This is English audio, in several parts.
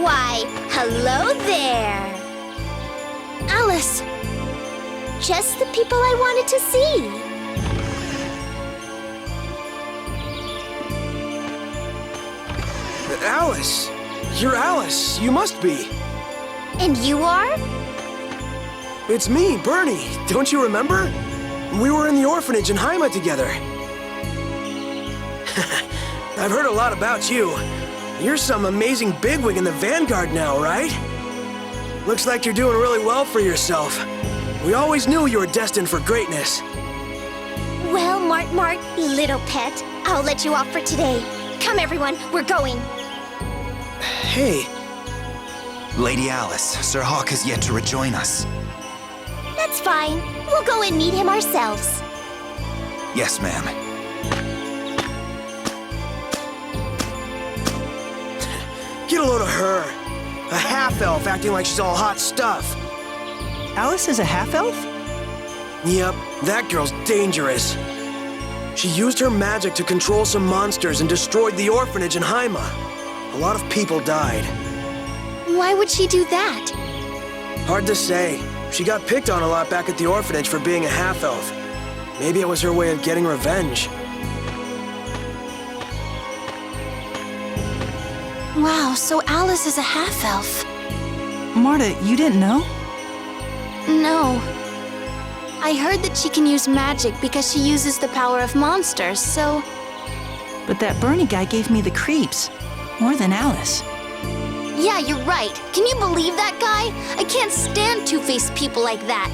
Why, hello there! Alice! Just the people I wanted to see. Alice! You're Alice. You must be. And you are? It's me, Bernie. Don't you remember? We were in the orphanage in Haima together. I've heard a lot about you. You're some amazing bigwig in the Vanguard now, right? Looks like you're doing really well for yourself. We always knew you were destined for greatness. Well, Mart, little pet, I'll let you off for today. Come, everyone, we're going. Hey. Lady Alice, Sir Hawk has yet to rejoin us. That's fine. We'll go and meet him ourselves. Yes, ma'am. Get a load of her. A half-elf acting like she's all hot stuff. Alice is a half-elf? Yep, that girl's dangerous. She used her magic to control some monsters and destroyed the orphanage in Haima. A lot of people died. Why would she do that? Hard to say. She got picked on a lot back at the orphanage for being a half-elf. Maybe it was her way of getting revenge. Wow, so Alice is a half-elf. Marta, you didn't know? No. I heard that she can use magic because she uses the power of monsters, so... But that Bernie guy gave me the creeps. More than Alice. Yeah, you're right. Can you believe that guy? I can't stand two-faced people like that.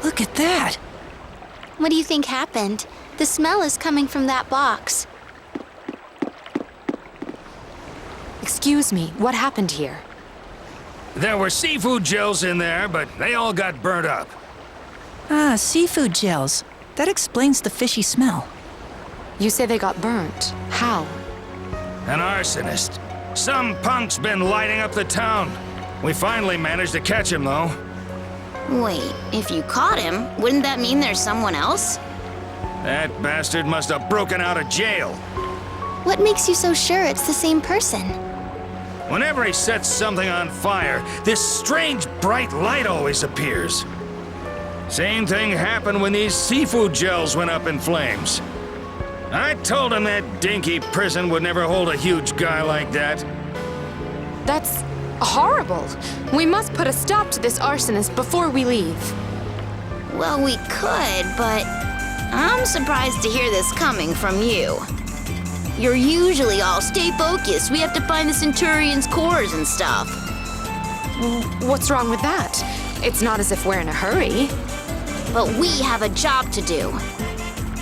Look at that! What do you think happened? The smell is coming from that box. Excuse me, what happened here? There were seafood gels in there, but they all got burnt up. Ah, seafood gels. That explains the fishy smell. You say they got burnt. How? An arsonist. Some punk's been lighting up the town. We finally managed to catch him, though. Wait, if you caught him, wouldn't that mean there's someone else? That bastard must have broken out of jail. What makes you so sure it's the same person? Whenever he sets something on fire, this strange bright light always appears. Same thing happened when these seafood gels went up in flames. I told him that dinky prison would never hold a huge guy like that. That's horrible. We must put a stop to this arsonist before we leave. Well, we could, but I'm surprised to hear this coming from you. You're usually all stay focused. We have to find the Centurion's cores and stuff. What's wrong with that? It's not as if we're in a hurry. But we have a job to do.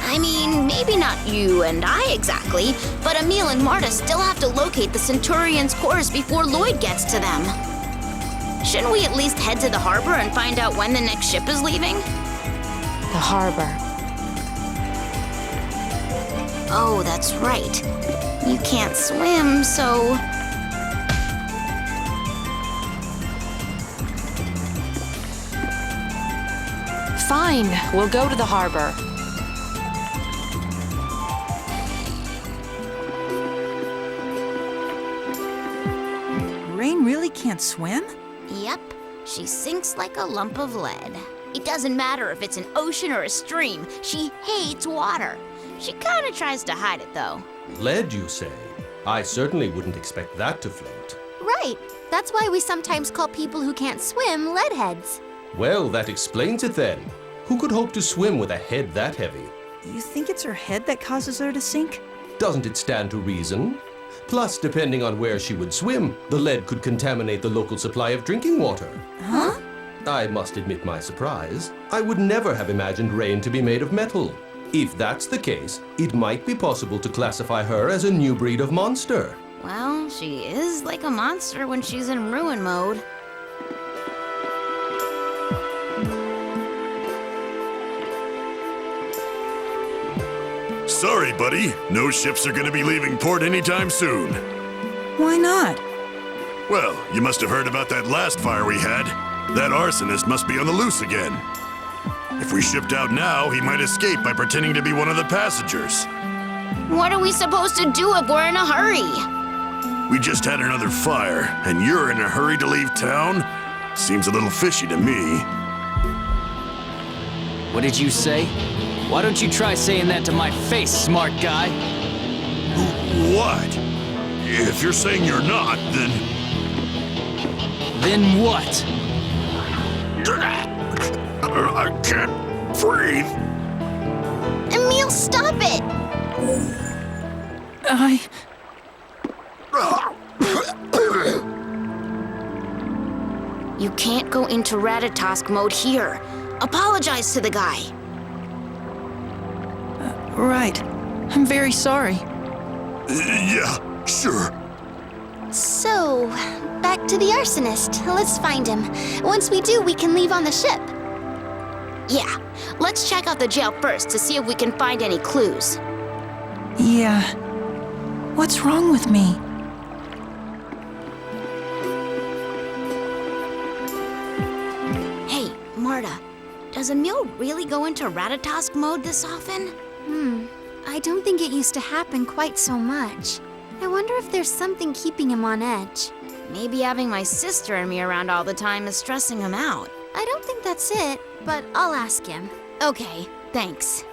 I mean, maybe not you and I exactly, but Emil and Marta still have to locate the Centurion's cores before Lloyd gets to them. Shouldn't we at least head to the harbor and find out when the next ship is leaving? The harbor. Oh, that's right. You can't swim, so... Fine, we'll go to the harbor. Rain really can't swim? Yep, she sinks like a lump of lead. It doesn't matter if it's an ocean or a stream, she hates water. She kinda tries to hide it, though. Lead, you say? I certainly wouldn't expect that to float. Right. That's That's why we sometimes call people who can't swim leadheads. Well, that explains it then. Who could hope to swim with a head that heavy? You think it's her head that causes her to sink? Doesn't it stand to reason? Plus, depending on where she would swim, the lead could contaminate the local supply of drinking water. Huh? I must admit my surprise. I would never have imagined Rain to be made of metal. If that's the case, it might be possible to classify her as a new breed of monster. Well, she is like a monster when she's in ruin mode. Sorry, buddy. No ships are gonna be leaving port anytime soon. Why not? Well, you must have heard about that last fire we had. That arsonist must be on the loose again. If we shipped out now, he might escape by pretending to be one of the passengers. What are we supposed to do if we're in a hurry? We just had another fire, and you're in a hurry to leave town? Seems a little fishy to me. What did you say? Why don't you try saying that to my face, smart guy? What? If you're saying you're not, then... Then what? I can't breathe. Emil, stop it! You can't go into Ratatosk mode here. Apologize to the guy. Right. I'm very sorry. Yeah, sure. So, back to the arsonist. Let's find him. Once we do, we can leave on the ship. Yeah, let's check out the jail first to see if we can find any clues. Yeah. What's wrong with me? Hey, Marta, does Emil really go into Ratatosk mode this often? I don't think it used to happen quite so much. I wonder if there's something keeping him on edge. Maybe having my sister and me around all the time is stressing him out. I don't think that's it, but I'll ask him. Okay, thanks.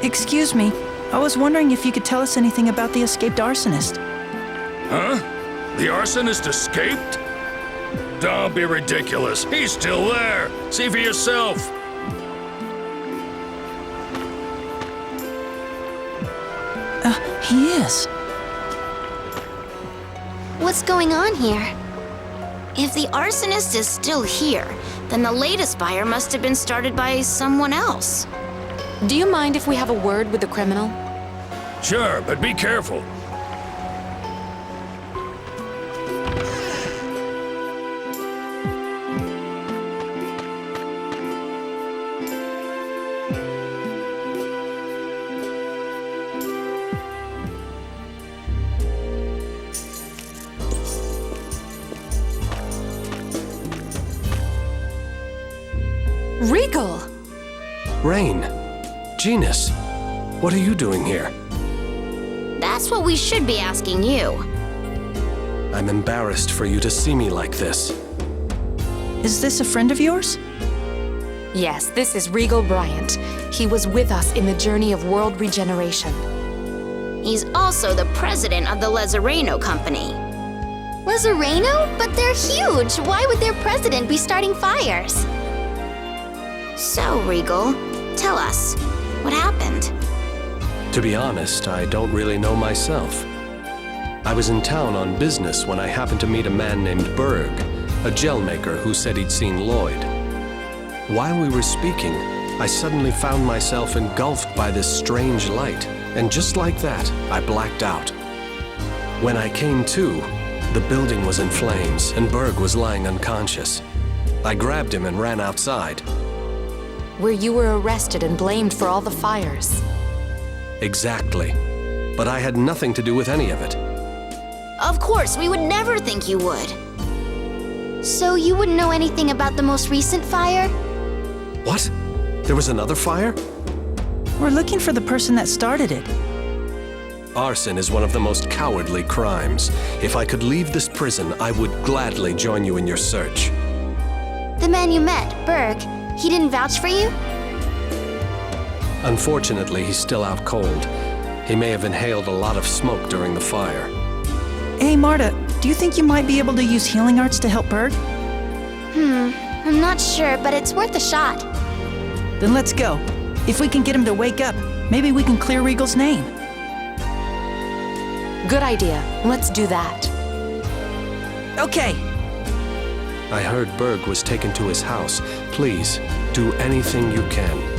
Excuse me. I was wondering if you could tell us anything about the escaped arsonist. Huh? The arsonist escaped? Don't be ridiculous. He's still there. See for yourself. He is. What's going on here? If the arsonist is still here, then the latest fire must have been started by someone else. Do you mind if we have a word with the criminal? Sure, but be careful. Regal! Rain. Genus. What are you doing here? That's what we should be asking you. I'm embarrassed for you to see me like this. Is this a friend of yours? Yes, this is Regal Bryant. He was with us in the journey of world regeneration. He's also the president of the Lezareno Company. Lezareno? But they're huge! Why would their president be starting fires? So, Regal, tell us, what happened? To be honest, I don't really know myself. I was in town on business when I happened to meet a man named Berg, a gel maker who said he'd seen Lloyd. While we were speaking, I suddenly found myself engulfed by this strange light, and just like that, I blacked out. When I came to, the building was in flames, and Berg was lying unconscious. I grabbed him and ran outside. Where you were arrested and blamed for all the fires. Exactly. But I had nothing to do with any of it. Of course, we would never think you would. So you wouldn't know anything about the most recent fire? What? There was another fire? We're looking for the person that started it. Arson is one of the most cowardly crimes. If I could leave this prison, I would gladly join you in your search. The man you met, Berg, he didn't vouch for you? Unfortunately, he's still out cold. He may have inhaled a lot of smoke during the fire. Hey, Marta, do you think you might be able to use healing arts to help Berg? I'm not sure, but it's worth a shot. Then let's go. If we can get him to wake up, maybe we can clear Regal's name. Good idea. Let's do that. Okay. I heard Berg was taken to his house. Please, do anything you can.